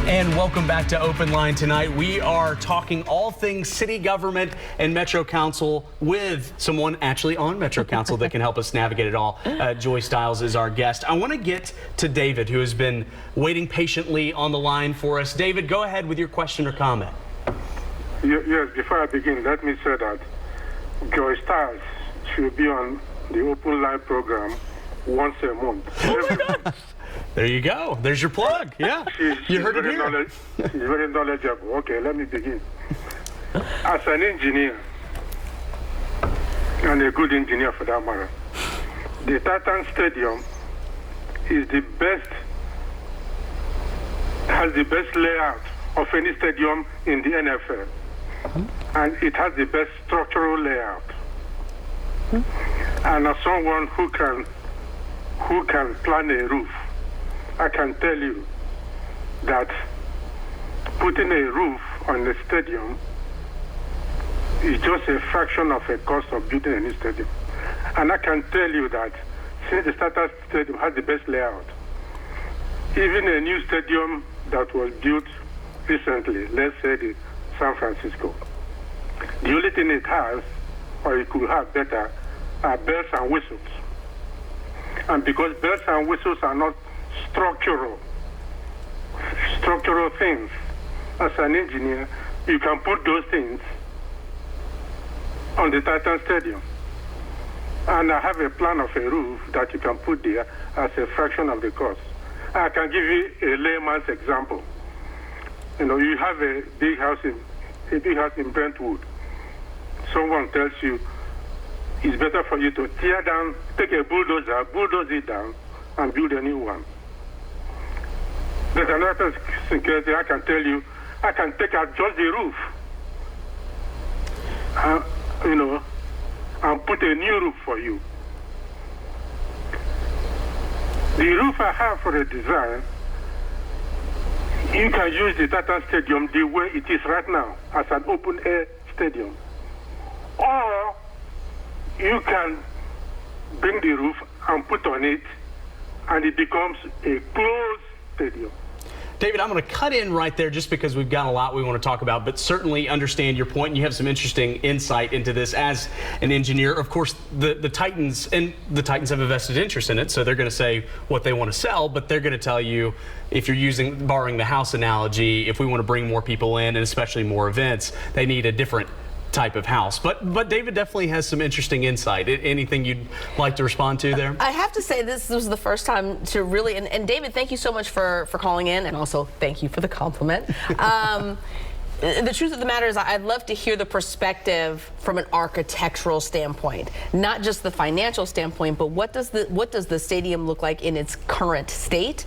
And welcome back to Open Line tonight. We are talking all things city government and Metro Council with someone actually on Metro Council that can help us navigate it all. Joy Styles is our guest. I want to get to David, who has been waiting patiently on the line for us. David, go ahead with your question or comment. Yes, before I begin, let me say that Joy Styles should be on the OpenLine program once a month. Oh my God. There you go. There's your plug. Yeah. You heard it here. She's very knowledgeable. Okay, let me begin. As an engineer, and a good engineer for that matter, the Titan Stadium is the best, has the best layout of any stadium in the NFL. And it has the best structural layout. And as someone who can plan a roof, I can tell you that putting a roof on a stadium is just a fraction of the cost of building a new stadium. And I can tell you that since the Titan Stadium has the best layout, even a new stadium that was built recently, let's say the San Francisco, the only thing it has, or it could have better, are bells and whistles. And because bells and whistles are not structural things, as an engineer, you can put those things on the Titan Stadium. And I have a plan of a roof that you can put there as a fraction of the cost. I can give you a layman's example. You know, you have a big house in Brentwood. Someone tells you it's better for you to tear down, take a bulldozer, bulldoze it down, and build a new one. There's another security I can tell you, I can take out just the roof, and put a new roof for you. The roof I have for the design, you can use the Titan Stadium the way it is right now, as an open-air stadium. Or you can bring the roof and put on it, and it becomes a closed stadium. David, I'm going to cut in right there just because we've got a lot we want to talk about, but certainly understand your point, and you have some interesting insight into this as an engineer. Of course, the Titans have a vested interest in it, so they're going to say what they want to sell, but they're going to tell you, if you're borrowing the house analogy, if we want to bring more people in, and especially more events, they need a different type of house. But David definitely has some interesting insight. Anything you'd like to respond to there? I have to say this was the first time to really, and David, thank you so much for calling in, and also thank you for the compliment. The truth of the matter is I'd love to hear the perspective from an architectural standpoint, not just the financial standpoint, but what does the stadium look like in its current state?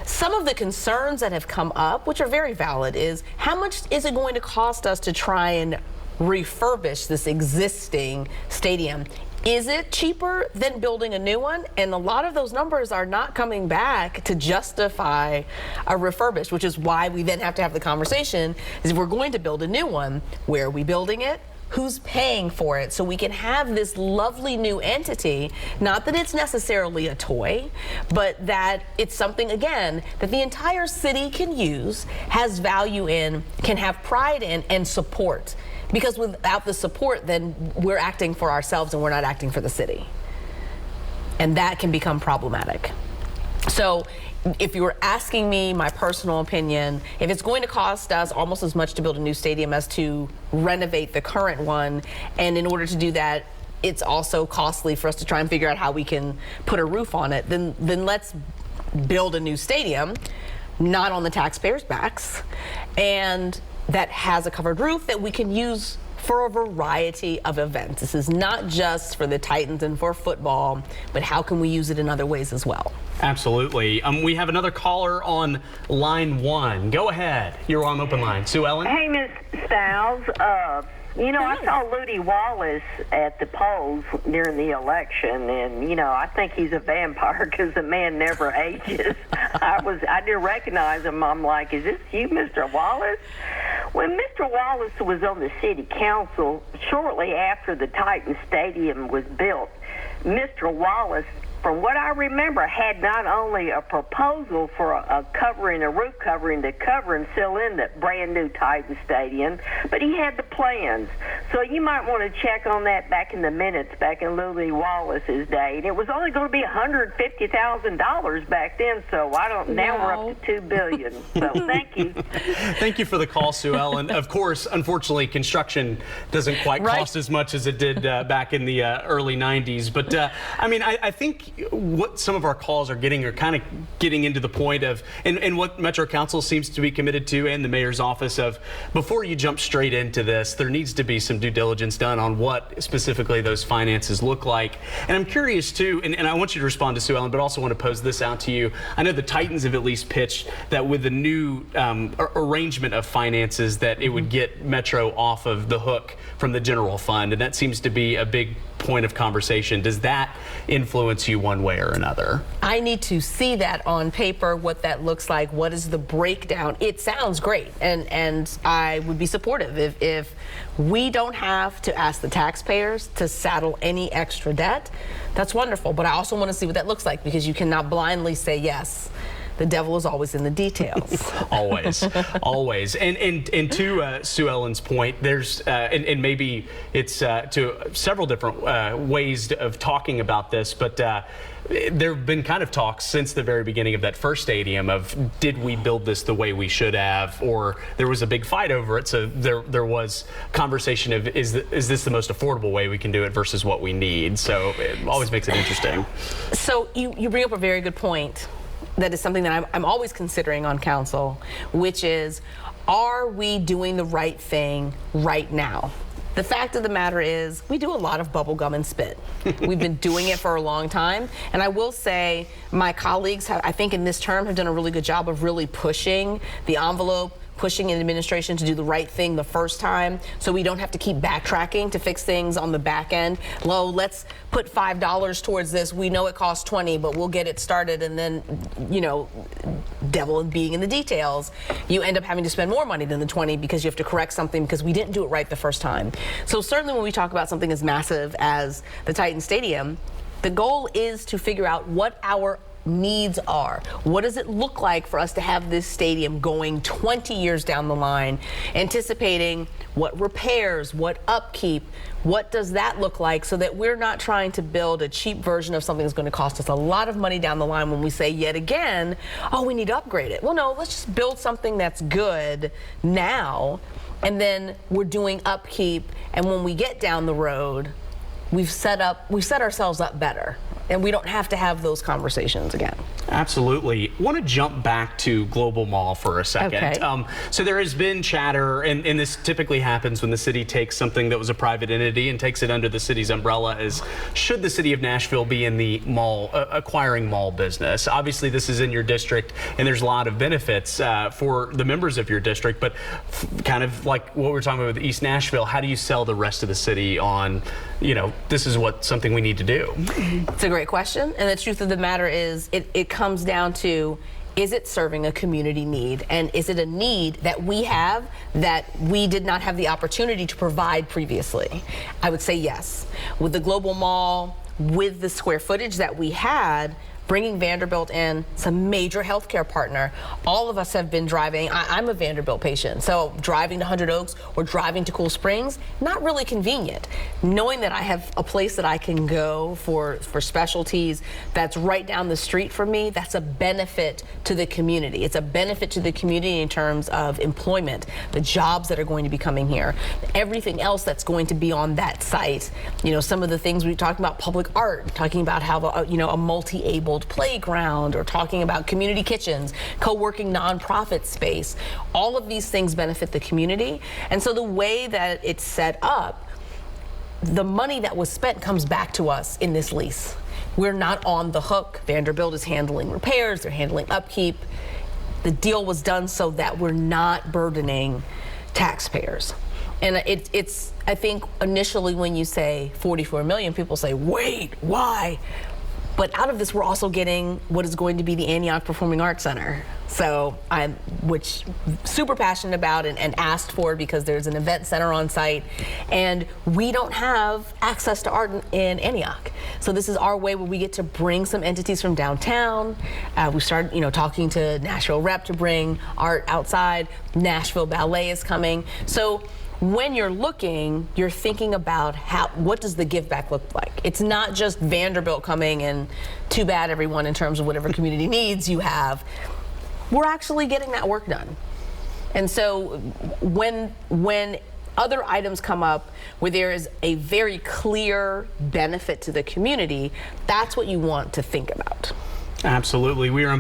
Some of the concerns that have come up, which are very valid, is how much is it going to cost us to try and refurbish this existing stadium? Is it cheaper than building a new one? And a lot of those numbers are not coming back to justify a refurbish, which is why we then have to have the conversation, is if we're going to build a new one, where are we building it? Who's paying for it? So we can have this lovely new entity, not that it's necessarily a toy, but that it's something, again, that the entire city can use, has value in, can have pride in, and support. Because without the support, then we're acting for ourselves and we're not acting for the city. And that can become problematic. So if you were asking me my personal opinion, if it's going to cost us almost as much to build a new stadium as to renovate the current one, and in order to do that, it's also costly for us to try and figure out how we can put a roof on it, then let's build a new stadium, not on the taxpayers' backs, and that has a covered roof that we can use for a variety of events. This is not just for the Titans and for football, but how can we use it in other ways as well? Absolutely. We have another caller on line 1. Go ahead. You're on Open Line. Sue Ellen? Hey, Ms. Styles. I saw Ludi Wallace at the polls during the election, and, I think he's a vampire because the man never ages. I didn't recognize him. I'm like, is this you, Mr. Wallace? When Mr. Wallace was on the city council, shortly after the Titan Stadium was built, Mr. Wallace from what I remember, had not only a proposal for a roof covering to cover and fill in that brand new Titan Stadium, but he had the plans. So you might want to check on that back in the minutes, back in Louis Wallace's day. And it was only going to be $150,000 back then, so now we're up to $2 billion. So thank you. Thank you for the call, Sue Ellen. Of course, unfortunately, construction doesn't quite cost as much as it did back in the early 90s. But I mean, I think what some of our calls are kind of getting into the point of, and what Metro Council seems to be committed to, and the mayor's office, of before you jump straight into this, there needs to be some due diligence done on what specifically those finances look like. And I'm curious too, and I want you to respond to Sue Ellen, but also want to pose this out to you. I know the Titans have at least pitched that with the new arrangement of finances that it would get Metro off of the hook from the general fund, and that seems to be a big point of conversation. Does that influence you one way or another? I need to see that on paper, what that looks like. What is the breakdown? It sounds great, and I would be supportive if we don't have to ask the taxpayers to saddle any extra debt. That's wonderful, but I also want to see what that looks like, because you cannot blindly say yes. The devil is always in the details. Always, always. And to Sue Ellen's point, there's, and maybe it's to several different ways of talking about this, but there have been kind of talks since the very beginning of that first stadium of, did we build this the way we should have, or there was a big fight over it. So there was conversation of, is this the most affordable way we can do it versus what we need? So it always makes it interesting. So you bring up a very good point. That is something that I'm always considering on council, which is, are we doing the right thing right now? The fact of the matter is, we do a lot of bubble gum and spit. We've been doing it for a long time. And I will say, my colleagues have, I think in this term, have done a really good job of really pushing the envelope, pushing an administration to do the right thing the first time, so we don't have to keep backtracking to fix things on the back end. Let's put $5 towards this. We know it costs 20, but we'll get it started, and then, you know, devil being in the details, you end up having to spend more money than the 20 because you have to correct something because we didn't do it right the first time. So certainly when we talk about something as massive as the Titan Stadium, the goal is to figure out what our needs are. What does it look like for us to have this stadium going 20 years down the line, anticipating what repairs, what upkeep, what does that look like, so that we're not trying to build a cheap version of something that's going to cost us a lot of money down the line when we say yet again, oh, we need to upgrade it. Well, no, let's just build something that's good now, and then we're doing upkeep, and when we get down the road, we've set ourselves up better. And we don't have to have those conversations again. Absolutely. I want to jump back to Global Mall for a second. Okay. So there has been chatter, and this typically happens when the city takes something that was a private entity and takes it under the city's umbrella, is, should the city of Nashville be in the mall, acquiring mall business? Obviously, this is in your district, and there's a lot of benefits for the members of your district, but kind of like what we're talking about with East Nashville, how do you sell the rest of the city on, you know, this is something we need to do? It's a great question, and the truth of the matter is, it comes down to, is it serving a community need, and is it a need that we have that we did not have the opportunity to provide previously? I would say yes. With the Global Mall, with the square footage that we had, bringing Vanderbilt in, it's a major healthcare partner. All of us have been driving. I'm a Vanderbilt patient, so driving to 100 Oaks or driving to Cool Springs, not really convenient. Knowing that I have a place that I can go for specialties that's right down the street from me, that's a benefit to the community. It's a benefit to the community in terms of employment, the jobs that are going to be coming here, everything else that's going to be on that site. You know, some of the things we talked about, public art, talking about how, a multi-abled playground, or talking about community kitchens, co-working nonprofit space. All of these things benefit the community. And so the way that it's set up, the money that was spent comes back to us in this lease. We're not on the hook. Vanderbilt is handling repairs, they're handling upkeep. The deal was done so that we're not burdening taxpayers. And it's I think initially when you say 44 million, people say, wait, why? But out of this, we're also getting what is going to be the Antioch Performing Arts Center. So which super passionate about and asked for because there's an event center on site, and we don't have access to art in Antioch. So this is our way where we get to bring some entities from downtown. We started, talking to Nashville Rep to bring art outside. Nashville Ballet is coming. So when you're looking, you're thinking about what does the give back look like? It's not just Vanderbilt coming and too bad everyone in terms of whatever community needs you have. We're actually getting that work done. And so when other items come up where there is a very clear benefit to the community, that's what you want to think about. Absolutely. We are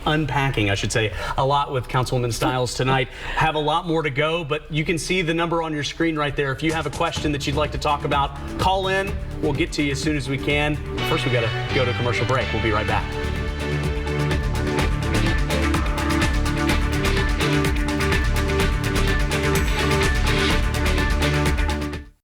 unpacking, I should say, a lot with Councilwoman Styles tonight. Have a lot more to go, but you can see the number on your screen right there. If you have a question that you'd like to talk about, call in. We'll get to you as soon as we can. First, we've got to go to a commercial break. We'll be right back.